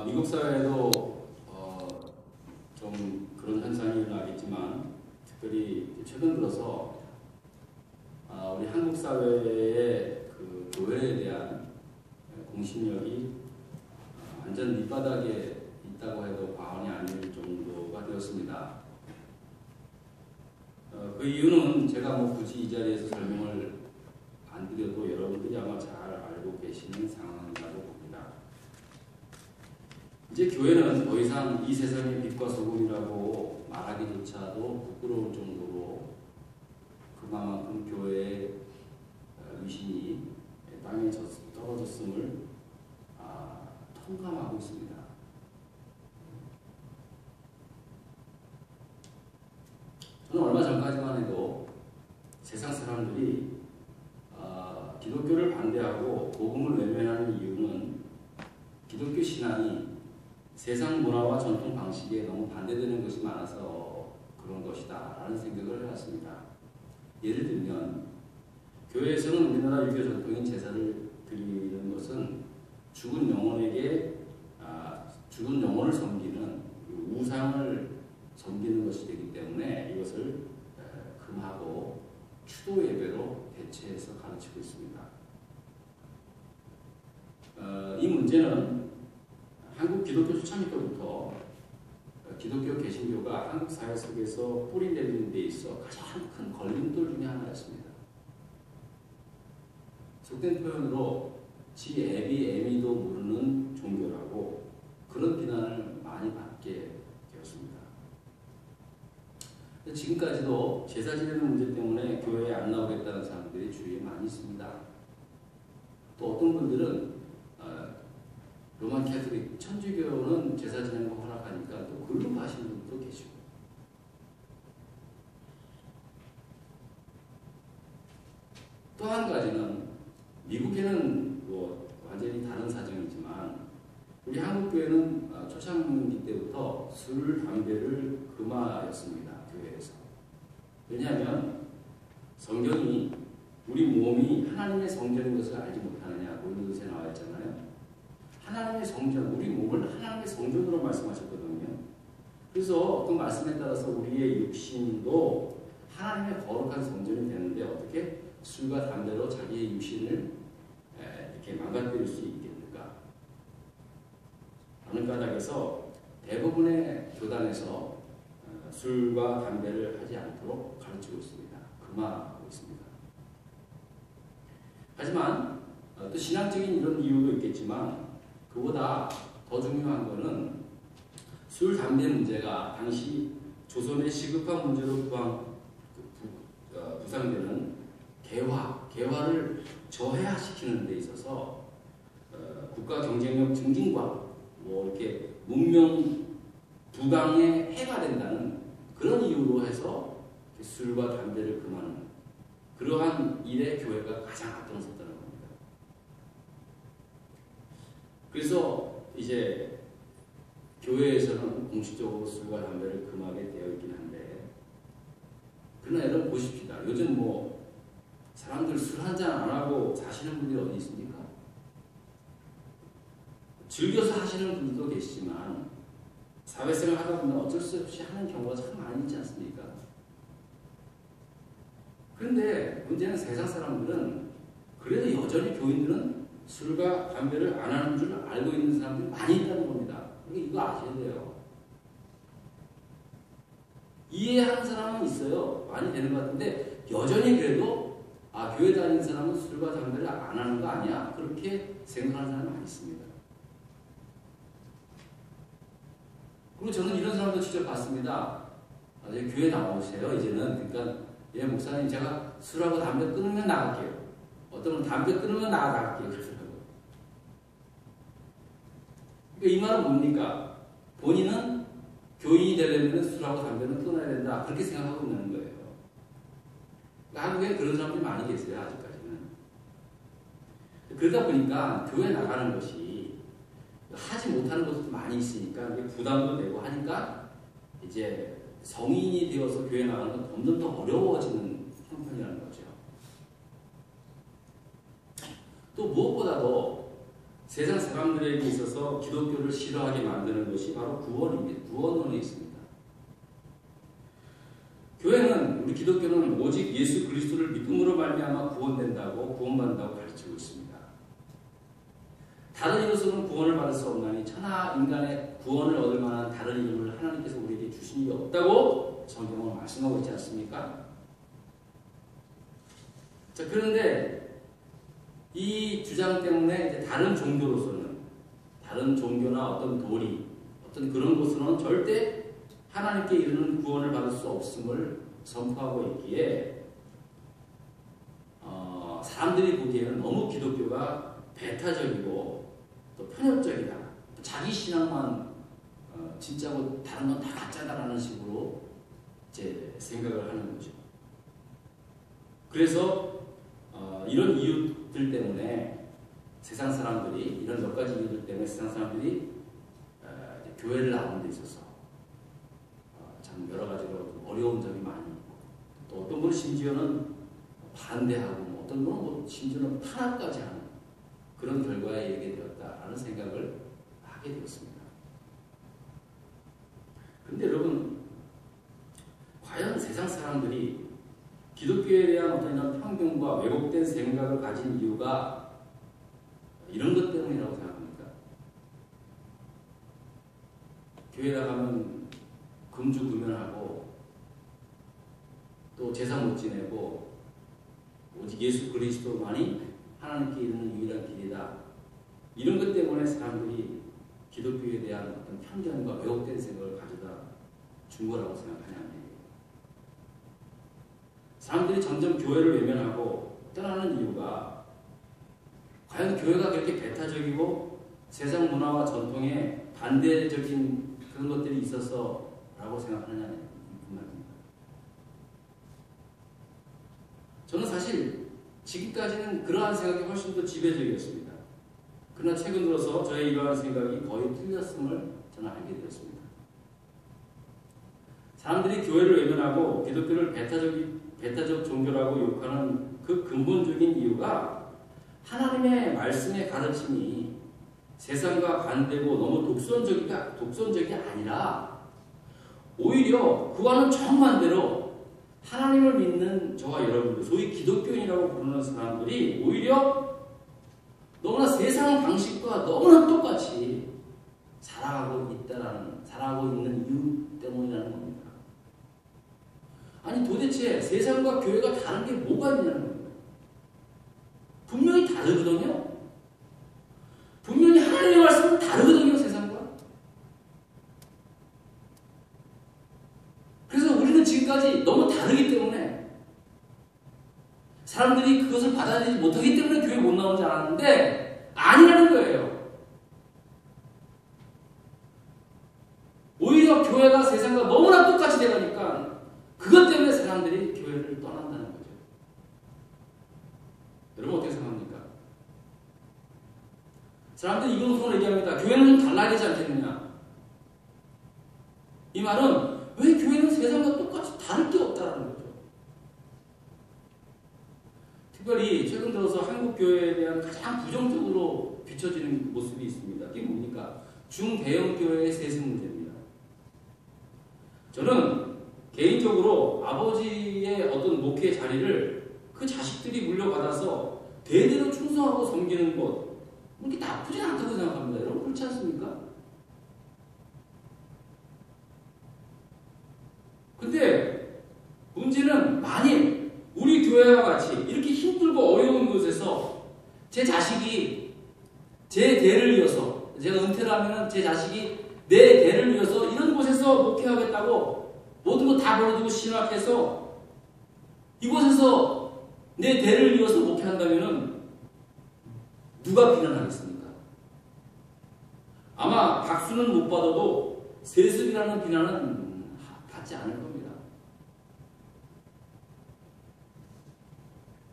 미국 사회에도 좀 그런 현상이 일어나겠지만 특별히 최근 들어서 우리 한국 사회의 그 교회에 대한 공신력이 완전 밑바닥에 있다고 해도 과언이 아닐 정도가 되었습니다. 그 이유는 제가 굳이 이 자리에서 설명을 안 드려도 여러분들이 아마 잘 알고 계시는 상황이라고 봅니다. 이제 교회는 더 이상 이 세상의 빛과 소금이라고 말하기조차도 부끄러울 정도로 그만큼 교회의 위신이 땅에 떨어졌음을 통감하고 있습니다. 저는 얼마 전까지만 해도 세상 사람들이 기독교를 반대하고 복음을 외면하는 이유는 기독교 신앙이 세상 문화와 전통 방식에 너무 반대되는 것이 많아서 그런 것이다 라는 생각을 해왔습니다. 예를 들면 교회에서는 우리나라 유교 전통인 제사를 드리는 것은 죽은 영혼을 섬기는 우상을 섬기는 것이 되기 때문에 이것을 금하고 추도 예배로 대체해서 가르치고 있습니다. 이 문제는 한국 기독교 초창기 때부터 기독교 개신교가 한국 사회 속에서 뿌리 내리는 데 있어 가장 큰 걸림돌 중에 하나였습니다. 속된 표현으로 지 애비 애미도 모르는 종교라고 그런 비난을 많이 받게 되었습니다. 지금까지도 제사 지내는 문제 때문에 교회에 안 나오겠다는 사람들이 주위에 많이 있습니다. 또 어떤 분들은 로만 캐톨릭 천주교는 제사 지내는 거 허락하니까 또 글로 가시는 분도 계시고, 또 한 가지는 미국에는 완전히 다른 사정이지만 우리 한국 교회는 초창기 때부터 술, 담배를 금하였습니다. 교회에서. 왜냐하면 성경이 우리 몸이 하나님의 성전인 것을 알지 못하느냐 고린도서에 나와 있잖아요. 하나님의 성전, 우리 몸을 하나님의 성전으로 말씀하셨거든요. 그래서 어떤 말씀에 따라서 우리의 육신도 하나님의 거룩한 성전이 되는데 어떻게 술과 담배로 자기의 육신을 이렇게 망가뜨릴 수 있겠는가? 어느 까닭에서 대부분의 교단에서 술과 담배를 하지 않도록 가르치고 있습니다. 금하고 있습니다. 하지만 또 신앙적인 이런 이유도 있겠지만 그보다 더 중요한 것은 술, 담배 문제가 당시 조선의 시급한 문제로 부상되는 개화를 저해화시키는 데 있어서 국가 경쟁력 증진과 이렇게 문명 부강에 해가 된다는 그런 이유로 해서 술과 담배를 금하는 그러한 일에 교회가 가장 앞장섰다는 겁니다. 그래서 이제 교회에서는 공식적으로 술과 담배를 금하게 되어 있긴 한데, 그러나 여러분 보십시다. 요즘 사람들 술 한잔 안 하고 사시는 분들이 어디 있습니까? 즐겨서 하시는 분들도 계시지만 사회생활 하다 보면 어쩔 수 없이 하는 경우가 참 많이 있지 않습니까? 그런데 문제는 세상 사람들은 그래도 여전히 교인들은 술과 담배를 안 하는 줄 알고 있는 사람들이 많이 있다는 겁니다. 그러니까 이거 아셔야 돼요. 이해하는 사람은 있어요. 많이 되는 것 같은데 여전히 그래도 교회 다니는 사람은 술과 담배를 안 하는 거 아니야? 그렇게 생각하는 사람이 많이 있습니다. 그리고 저는 이런 사람도 직접 봤습니다. 교회 나오세요, 이제는. 그러니까, 목사님, 제가 술하고 담배 끊으면 나갈게요. 어떤 분은 담배 끊으면 나갈게요. 그러더라고요. 그러니까 이 말은 뭡니까? 본인은 교인이 되려면 술하고 담배는 끊어야 된다. 그렇게 생각하고 있는 거예요. 그러니까 한국에 그런 사람들이 많이 계세요, 아직까지는. 그러다 보니까 교회 나가는 것이 하지 못하는 것도 많이 있으니까 이게 부담도 되고 하니까 이제 성인이 되어서 교회 나가는 건 점점 더 어려워지는 형편이라는 거죠. 또 무엇보다도 세상 사람들에게 있어서 기독교를 싫어하게 만드는 것이 바로 구원입니다. 구원론에 있습니다. 교회는, 우리 기독교는 오직 예수 그리스도를 믿음으로 말미암아 구원된다고, 구원받는다고 가르치고 있습니다. 다른 이로서는 구원을 받을 수 없나니 천하 인간의 구원을 얻을 만한 다른 이름을 하나님께서 우리에게 주신 게 없다고 성경은 말씀하고 있지 않습니까? 자, 그런데 이 주장 때문에 이제 다른 종교로서는, 다른 종교나 어떤 도리, 어떤 그런 곳으로는 절대 하나님께 이르는 구원을 받을 수 없음을 선포하고 있기에 사람들이 보기에는 너무 기독교가 배타적이고 또 편협적이다. 자기 신앙만 진짜고 다른 건 다 가짜다라는 식으로 이제 생각을 하는 거죠. 그래서 이런 이유들 때문에 세상 사람들이, 이런 몇 가지 이유들 때문에 세상 사람들이 교회를 나오는 데 있어서 참 여러 가지로 어려운 점이 많이 있고, 또 어떤 분은 심지어는 반대하고, 어떤 분은 심지어는 탄압까지 하는 그런 결과에 이르게 되었다라는 생각을 하게 되었습니다. 그런데 여러분, 과연 세상 사람들이 기독교에 대한 어떤 이런 편견과 왜곡된 생각을 가진 이유가 이런 것 때문이라고 생각합니까? 교회 나가면 금주 금연하고 또 제사 못 지내고 오직 예수 그리스도만이 하나님께 이르는 유일한 길이다. 이런 것 때문에 사람들이 기독교에 대한 어떤 편견과 왜곡된 생각을 가져다 준 거라고 생각하냐는 얘기예요. 사람들이 점점 교회를 외면하고 떠나는 이유가 과연 교회가 그렇게 배타적이고 세상 문화와 전통에 반대적인 그런 것들이 있어서라고 생각하느냐는 말입니다. 저는 사실 지금까지는 그러한 생각이 훨씬 더 지배적이었습니다. 그러나 최근 들어서 저의 이러한 생각이 거의 틀렸음을 저는 알게 되었습니다. 사람들이 교회를 외면하고 기독교를 배타적 종교라고 욕하는 그 근본적인 이유가 하나님의 말씀의 가르침이 세상과 반대고 너무 독선적이 아니라 오히려 그와는 정반대로 하나님을 믿는 저와 여러분들, 소위 기독교인이라고 부르는 사람들이 오히려 너무나 세상 방식과 너무나 똑같이 살아가고 있는 이유 때문이라는 겁니다. 아니 도대체 세상과 교회가 다른 게 뭐가 있냐는 겁니다. 분명히 다르거든요. 분명히 하나님의 말씀은 다르거든요, 세상과. 그래서 우리는 지금까지 너무 다르기 때문에 사람들이 그것을 받아들이지 못하기 때문에 교회 못 나오는 줄 알았는데 아니라는 거예요. 오히려 교회가 세상과 너무나 똑같이 되니까 그것 때문에 사람들이 교회를 떠난다는 거죠. 여러분 어떻게 생각합니까? 사람들이 이런 식으로 얘기합니다. 교회는 좀 달라야 되지 않겠느냐. 이 말은 왜 교회는 세상과 똑같이 다를 게 없다는 거죠. 특별히 최근 들어서 한국 교회에 대한 가장 부정적으로 비춰지는 모습이 있습니다. 이게 뭡니까? 중대형 교회의 세습 문제입니다. 저는 개인적으로 아버지의 어떤 목회 자리를 그 자식들이 물려받아서 대대로 충성하고 섬기는 것, 그렇게 나쁘진 않다고 생각합니다. 여러분 그렇지 않습니까? 근데 문제는 만일 우리 교회와 같이 이렇게 힘들고 어려운 곳에서 제 자식이 제 대를 이어서, 제가 은퇴를 하면 제 자식이 내 대를 이어서 이런 곳에서 목회하겠다고 모든 거 다 버려두고 신학해서 이곳에서 내 대를 이어서 목회한다면 누가 비난하겠습니까? 아마 박수는 못 받아도 세습이라는 비난은 받지 않을 겁니다.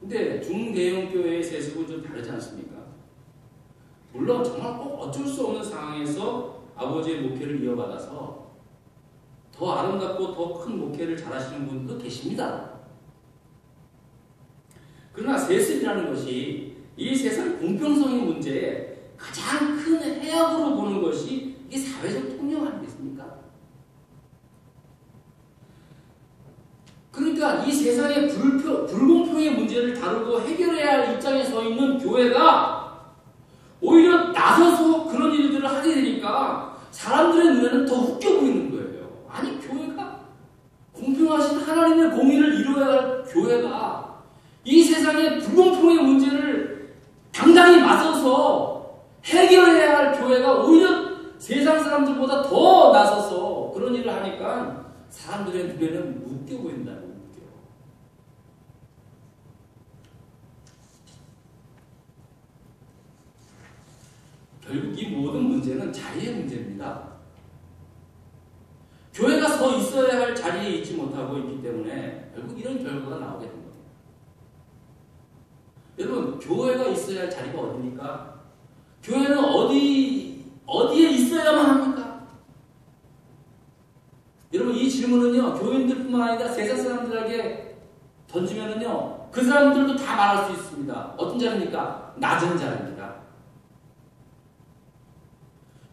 근데 중대형 교회의 세습은 좀 다르지 않습니까? 물론 정말 꼭 어쩔 수 없는 상황에서 아버지의 목회를 이어받아서 더 아름답고 더 큰 목회를 잘하시는 분도 계십니다. 그러나 세습이라는 것이 이 세상 공평성의 문제에 가장 큰 해악으로 보는 것이 이게 사회적 통념 아니겠습니까? 그러니까 이 세상의 불공평의 문제를 다루고 해결해야 할 입장에 서 있는 교회가 오히려 나서서 그런 일들을 하게 되니까 사람들의 눈에는 더 웃겨 보이는 거예요. 아니, 교회가 공평하신 하나님의 공의를 이루어야 할 교회가 이 세상의 불공평의 문제를 당당히 맞서서 해결해야 할 교회가 오히려 세상 사람들보다 더 나서서 그런 일을 하니까 사람들의 눈에는 웃겨 보인다는 거예요. 결국 이 모든 문제는 자리의 문제입니다. 교회가 서 있어야 할 자리에 있지 못하고 있기 때문에 결국 이런 결과가 나오게 된 겁니다. 여러분, 교회가 있어야 할 자리가 어디입니까? 교회는 어디에 있어야만 합니까? 여러분, 이 질문은요, 교인들뿐만 아니라 세상 사람들에게 던지면은요, 그 사람들도 다 말할 수 있습니다. 어떤 자리입니까? 낮은 자리입니다.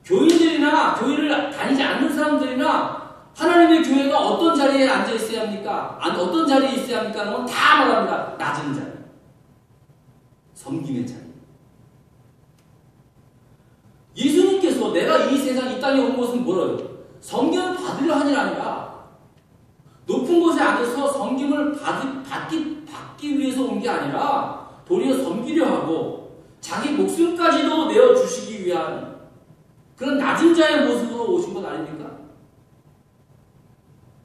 교인들이나 교회를 다니지 않는 사람들이나 하나님의 교회가 어떤 자리에 앉아 있어야 합니까? 어떤 자리에 있어야 합니까? 그러면 다 말합니다. 낮은 자리. 섬김의 자리. 예수님께서 내가 이 세상 이 땅에 온 것은 뭐라고요? 섬김을 받으려 하니 아니라 높은 곳에 앉아서 섬김을 받기 위해서 온 게 아니라 도리어 섬기려 하고 자기 목숨까지도 내어주시기 위한 그런 낮은 자의 모습으로 오신 것 아닙니까?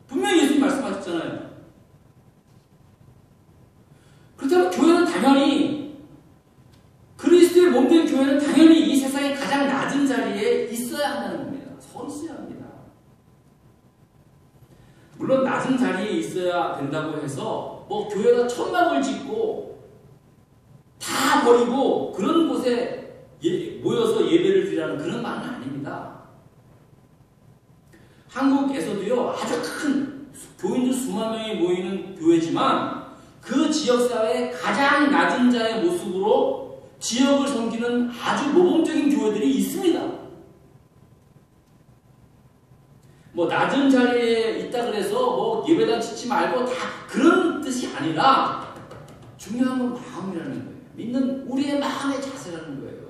분명히 예수님 말씀하셨잖아요. 그렇다면 교회는 당연히 그리스도의 몸된 교회는 당연히 이 세상의 가장 낮은 자리에 있어야 한다는 겁니다. 서 있어야 합니다. 물론 낮은 자리에 있어야 된다고 해서 뭐 교회가 천막을 짓고 다 버리고 그런 곳에 모여서 예배를 드리라는 그런 말은 아닙니다. 한국에서도요, 아주 큰 교인들 수만 명이 모이는 교회지만 그 지역사회의 가장 낮은 자의 모습으로 지역을 섬기는 아주 모범적인 교회들이 있습니다. 뭐 낮은 자리에 있다 그래서 뭐 예배당 짓지 말고 다 그런 뜻이 아니라 중요한 건 마음이라는 거예요. 믿는 우리의 마음의 자세라는 거예요.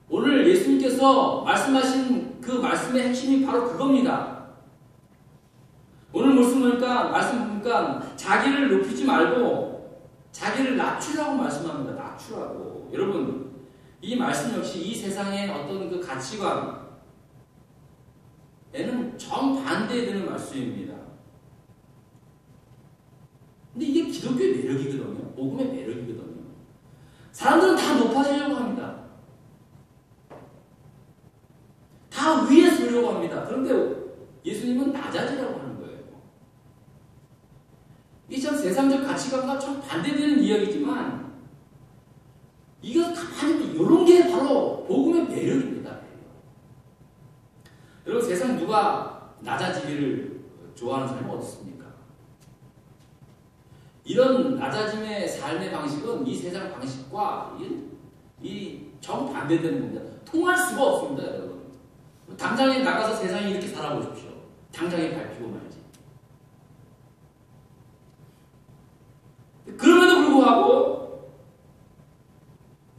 오늘 예수님께서 말씀하신 그 말씀의 핵심이 바로 그겁니다. 오늘 말씀 보니까 자기를 높이지 말고 자기를 낮추라고 말씀합니다. 낮추라고. 여러분, 이 말씀 역시 이 세상의 어떤 그 가치관에는 정반대되는 말씀입니다. 근데 이게 기독교의 매력이거든요. 복음의 매력이거든요. 사람들은 다 높아지려고 합니다. 다 위에 서려고 합니다. 그런데 예수님은 낮아지라고 하는 거예요. 이게 참 세상적 가치관과 좀 반대되는 이야기지만 이거 가만히 이런 게 바로 복음의 매력입니다. 여러분, 세상 누가 낮아지기를 좋아하는 사람이 어디 있습니까? 이런 낮아짐의 삶의 방식은 이 세상 방식과 이 정반대되는 겁니다. 통할 수가 없습니다, 여러분. 당장에 나가서 세상에 이렇게 살아보십시오. 당장에 밟히고 말지. 그럼에도 불구하고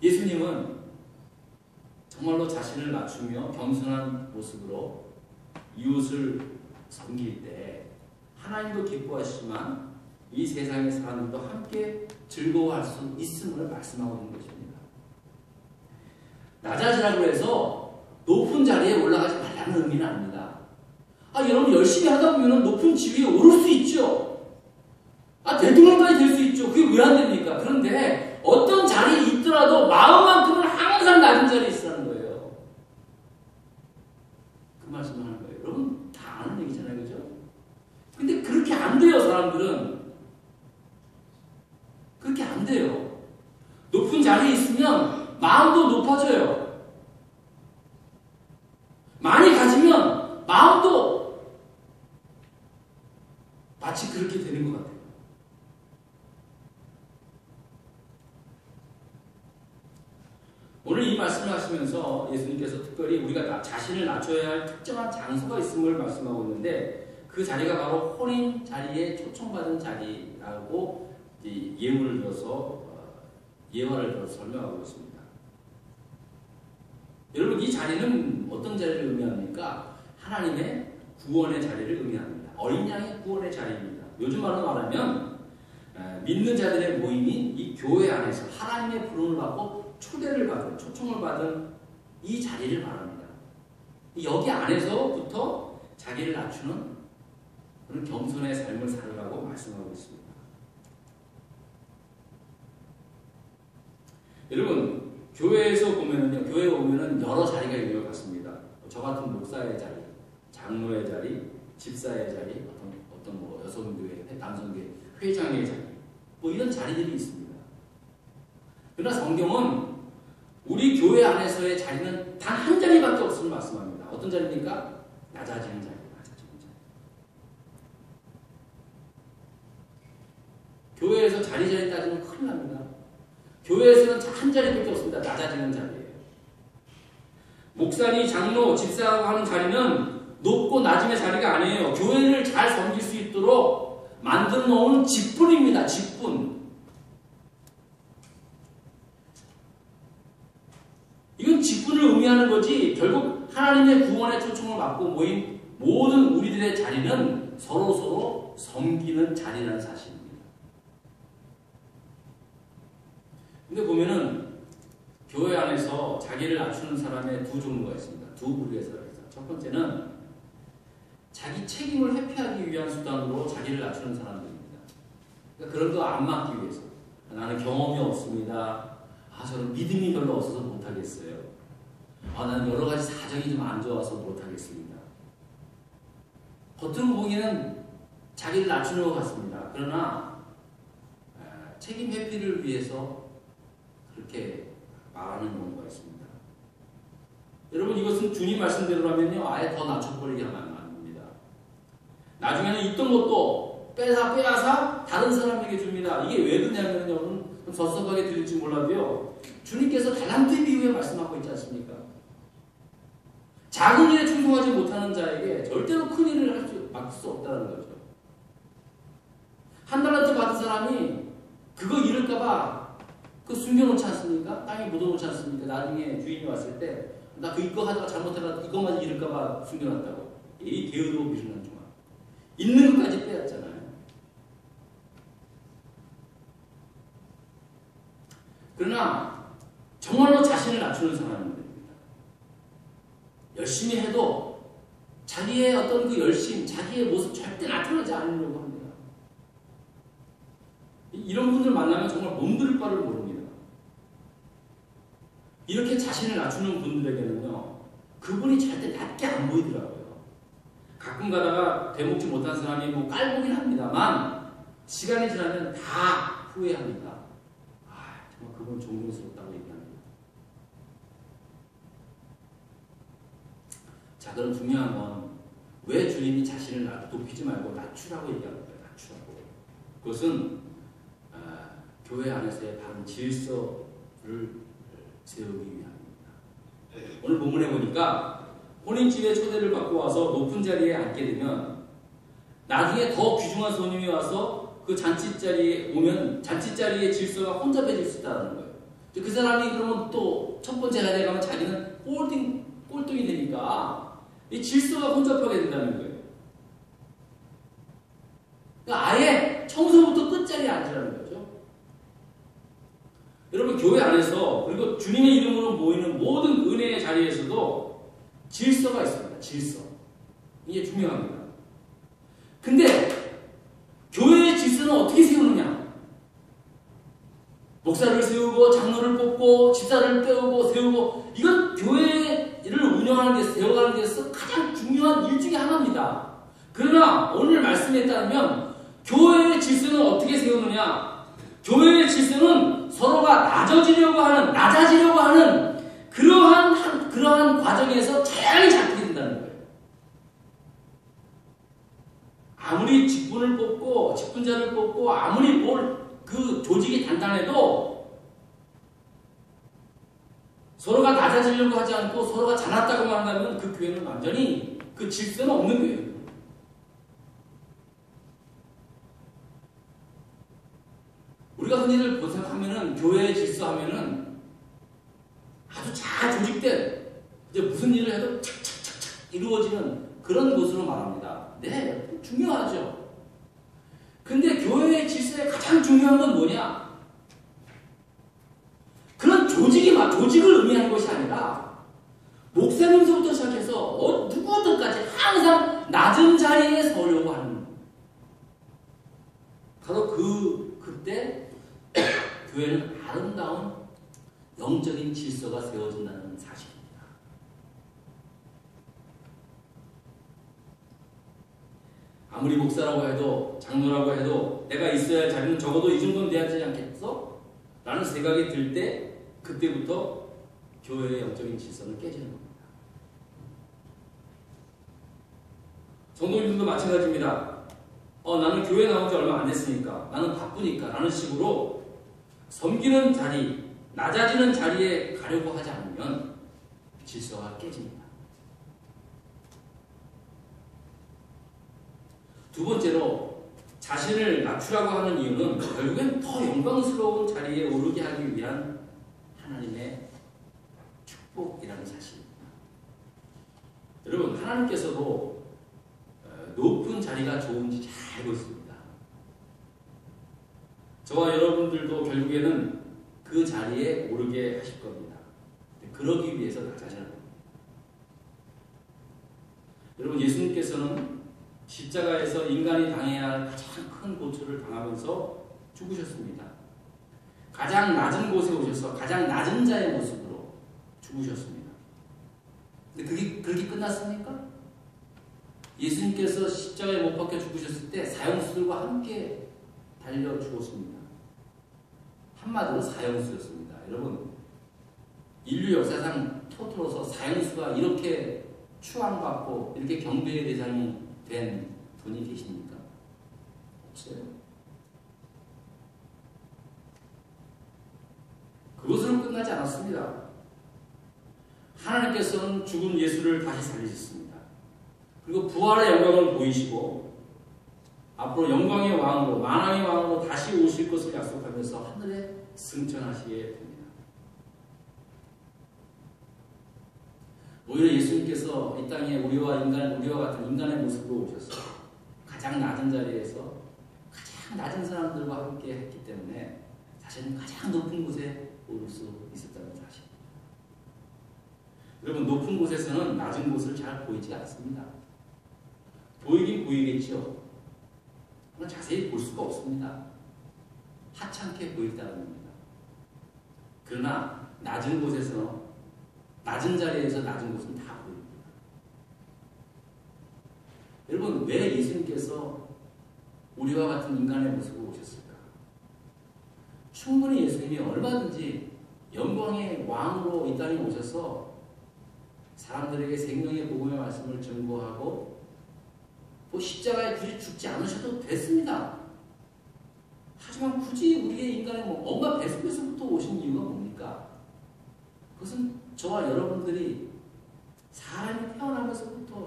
예수님은 정말로 자신을 낮추며 겸손한 모습으로 이웃을 섬길 때 하나님도 기뻐하시지만 이 세상의 사람들도 함께 즐거워할 수 있음을 말씀하고 있는 것입니다. 낮아지라고 해서 높은 자리에 올라가지 말라는 의미는 아닙니다. 여러분 열심히 하다 보면 높은 지위에 오를 수 있죠. 대통령까지 될 수 있죠. 그게 왜 안 됩니까? 그런데 어떤 자리에 있더라도 마음만큼은 항상 낮은 자리에 있으라는 거예요. 그 말씀을 하는 거예요. 여러분 다 아는 얘기잖아요. 그죠? 근데 그렇게 안 돼요. 사람들은. 그렇게 안 돼요. 높은 자리에 있으면 마음도 높아져요. 많이 가지면 마음도 마치 그렇게 되는 것 같아요. 말씀을 하시면서 예수님께서 특별히 우리가 자신을 낮춰야 할 특정한 장소가 있음을 말씀하고 있는데 그 자리가 바로 혼인 자리에 초청받은 자리라고 예화를 들어서 설명하고 있습니다. 여러분, 이 자리는 어떤 자리를 의미합니까? 하나님의 구원의 자리를 의미합니다. 어린 양의 구원의 자리입니다. 요즘 말로 말하면 믿는 자들의 모임인 이 교회 안에서 하나님의 부름을 받고 초대를 받은, 초청을 받은 이 자리를 말합니다. 여기 안에서부터 자기를 낮추는 그런 겸손의 삶을 살으라고 말씀하고 있습니다. 여러분, 교회에서 보면은요, 교회에 오면은 여러 자리가 있는 것 같습니다. 저 같은 목사의 자리, 장로의 자리, 집사의 자리, 어떤 뭐 여성교회, 남성교회, 회장의 자리, 뭐 이런 자리들이 있습니다. 그러나 성경은 우리 교회 안에서의 자리는 단 한 자리밖에 없음을 말씀합니다. 어떤 자리입니까? 낮아지는 자리, 낮아지는 자리. 교회에서 자리 따지면 큰일 납니다. 교회에서는 한 자리밖에 없습니다. 낮아지는 자리예요. 목사님, 장로, 집사라고 하는 자리는 높고 낮음의 자리가 아니에요. 교회를 잘 섬길 수 있도록 만들어 놓은 직분입니다. 직분. 이건 직분을 의미하는 거지 결국 하나님의 구원의 초청을 받고 모인 모든 우리들의 자리는 서로서로 섬기는 자리라는 사실입니다. 근데 보면은 교회 안에서 자기를 낮추는 사람의 두 종류가 있습니다. 두 부류의 사람이 있습니다. 첫 번째는 자기 책임을 회피하기 위한 수단으로 자기를 낮추는 사람들입니다. 그러니까 그런 거 안 막기 위해서. 나는 경험이 없습니다. 저는 믿음이 별로 없어서 못하겠어요. 나는 여러 가지 사정이 좀 안 좋아서 못하겠습니다. 겉으로 보기에는 자기를 낮추는 것 같습니다. 그러나 책임 회피를 위해서 그렇게 말하는 경우가 있습니다. 여러분, 이것은 주님 말씀대로라면요, 아예 더 낮춰버리게 하면 안 됩니다. 나중에는 있던 것도 빼앗아 다른 사람에게 줍니다. 이게 왜 그러냐면요, 여러분, 좀 섭섭하게 들릴지 몰라도요, 주님께서 달란트 비유에 말씀하고 있지 않습니까? 작은 일에 충성하지 못하는 자에게 절대로 큰 일을 맡길 수 없다는 거죠. 한 달란트 받은 사람이 그거 잃을까봐 그 숨겨놓지 않습니까? 땅에 묻어놓지 않습니까? 나중에 주인이 왔을 때 나 이거 하다가 잘못해서 이거마저 잃을까봐 숨겨놨다고. 이 게으르고 미련한 종아. 있는 것까지 빼앗잖아요. 그러나 정말로 자신을 낮추는 사람입니다. 열심히 해도 자기의 어떤 그 열심, 자기의 모습 절대 나타나지 않으려고 합니다. 이런 분들 만나면 정말 몸둘 바를 모릅니다. 이렇게 자신을 낮추는 분들에게는요, 그분이 절대 낮게 안 보이더라고요. 가끔 되먹지 못한 사람이 뭐 깔보긴 합니다만 시간이 지나면 다 후회합니다. 정말 그분 존경스럽다고 얘기합니다. 자, 그럼 중요한 건 왜 주님이 자신을 높이지 말고 낮추라고 얘기하는 거예요. 낮추라고. 그것은 교회 안에서의 바른 질서를 세우기 위함입니다. 오늘 본문에 보니까 혼인집에 초대를 받고 와서 높은 자리에 앉게 되면 나중에 더 귀중한 손님이 와서 그 잔치자리에 오면 잔치자리의 질서가 혼잡해질 수 있다는 거예요. 그 사람이 그러면 또 첫 번째 자리에 가면 자기는 꼴등이 되니까 이 질서가 혼잡하게 된다는 거예요. 그러니까 아예 청소부터 끝자리에 앉으라는 거죠. 여러분, 교회 안에서 그리고 주님의 이름으로 모이는 모든 은혜의 자리에서도 질서가 있습니다. 질서. 이게 중요합니다. 근데 교회의 질서는 어떻게 세우느냐? 목사를 세우고 장로를 뽑고 집사를 세우고 이건 교회를 운영하는 데서 세워가는 데서 가장 중요한 일 중에 하나입니다. 그러나 오늘 말씀에 따르면 교회의 질서는 어떻게 세우느냐? 교회의 질서는 서로가 낮아지려고 하는 그러한 과정에서 자연히 잡히게 된다는 거예요. 아무리 직분을 뽑고 직분자를 뽑고 아무리 그 조직이 단단해도 서로가 낮아지려고 하지 않고 서로가 잘났다고 한다면 그 교회는 완전히 그 질서는 없는 교회예요. 우리가 흔히들 보상하면은 교회의 질서 하면은 아주 잘 조직된 이제 무슨 일을 해도 착착착착 이루어지는 그런 것으로 말합니다. 네, 중요하죠. 근데 교회의 질서에 가장 중요한 건 뭐냐? 그런 조직을 의미하는 것이 아니라 목사님서부터 시작해서 누구든까지 항상 낮은 자리에 서려고 하는 바로 그때 교회는 아름다운 영적인 질서가 세워진다는 사실입니다. 아무리 목사라고 해도 장로라고 해도 내가 있어야 할 자리는 적어도 이 정도는 돼야 되지 않겠어? 라는 생각이 들 때 그때부터 교회의 영적인 질서는 깨지는 겁니다. 성도님들도 마찬가지입니다. 나는 교회 나온 지 얼마 안 됐으니까, 나는 바쁘니까 라는 식으로 섬기는 자리, 낮아지는 자리에 가려고 하지 않으면 질서가 깨집니다. 두 번째로 자신을 낮추라고 하는 이유는 결국엔 더 영광스러운 자리에 오르게 하기 위한 하나님의 축복이라는 사실입니다. 여러분, 하나님께서도 높은 자리가 좋은지 잘 알고 있습니다. 저와 여러분들도 결국에는 그 자리에 오르게 하실 겁니다. 그러기 위해서 낮아져야 합니다. 여러분, 예수님께서는 십자가에서 인간이 당해야 할 가장 큰 고초를 당하면서 죽으셨습니다. 가장 낮은 곳에 오셔서 가장 낮은 자의 모습으로 죽으셨습니다. 근데 그렇게 끝났습니까? 예수님께서 십자가에 못 박혀 죽으셨을 때 사형수들과 함께 달려 죽었습니다. 한마디로 사형수였습니다. 여러분, 인류 역사상 통틀어서 사형수가 이렇게 추앙받고 이렇게 경배의 대상이 된 분이 계십니까? 없어요. 그것으로 끝나지 않았습니다. 하나님께서는 죽은 예수를 다시 살리셨습니다. 그리고 부활의 영광을 보이시고 앞으로 영광의 왕으로, 만왕의 왕으로 다시 오실 것을 약속하면서 하늘에 승천하시게 됩니다. 오히려 예수님께서 이 땅에 우리와 같은 인간의 모습으로 오셔서 가장 낮은 자리에서 가장 낮은 사람들과 함께 했기 때문에 사실은 가장 높은 곳에 오를 수 있었다는 사실입니다. 여러분, 높은 곳에서는 낮은 곳을 잘 보이지 않습니다. 보이긴 보이겠죠. 그러나 자세히 볼 수가 없습니다. 하찮게 보일 따름입니다. 그러나 낮은 곳에서, 낮은 자리에서 낮은 곳은 다 보입니다. 여러분, 왜 예수님께서 우리와 같은 인간의 모습으로 오셨을까? 충분히 예수님이 얼마든지 영광의 왕으로 이 땅에 오셔서 사람들에게 생명의 복음의 말씀을 증거하고 또 십자가에 굳이 죽지 않으셔도 됐습니다. 하지만 굳이 우리의 인간의 엄마 뱃속에서부터 오신 이유가 뭡니까? 그것은 저와 여러분들이 사람이 태어나면서부터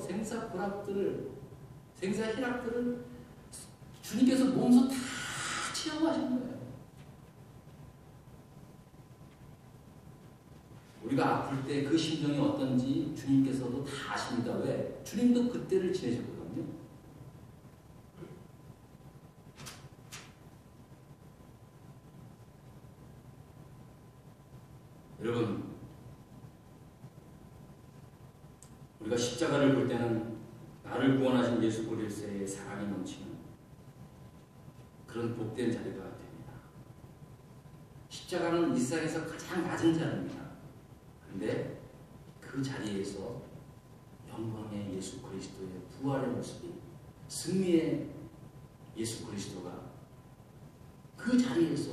생사희락들을 주님께서 몸소 다 체험하신 거예요. 우리가 아플 때 그 심정이 어떤지 주님께서도 다 아십니다. 왜? 주님도 그때를 지내셨거든요. 여러분, 우리가 십자가를 볼 때는 나를 구원하신 예수 그리스도의 사랑이 넘치는 그런 복된 자리가 됩니다. 십자가는 이 세상에서 가장 낮은 자리입니다. 그런데 그 자리에서 영광의 예수 그리스도의 부활의 모습이, 승리의 예수 그리스도가 그 자리에서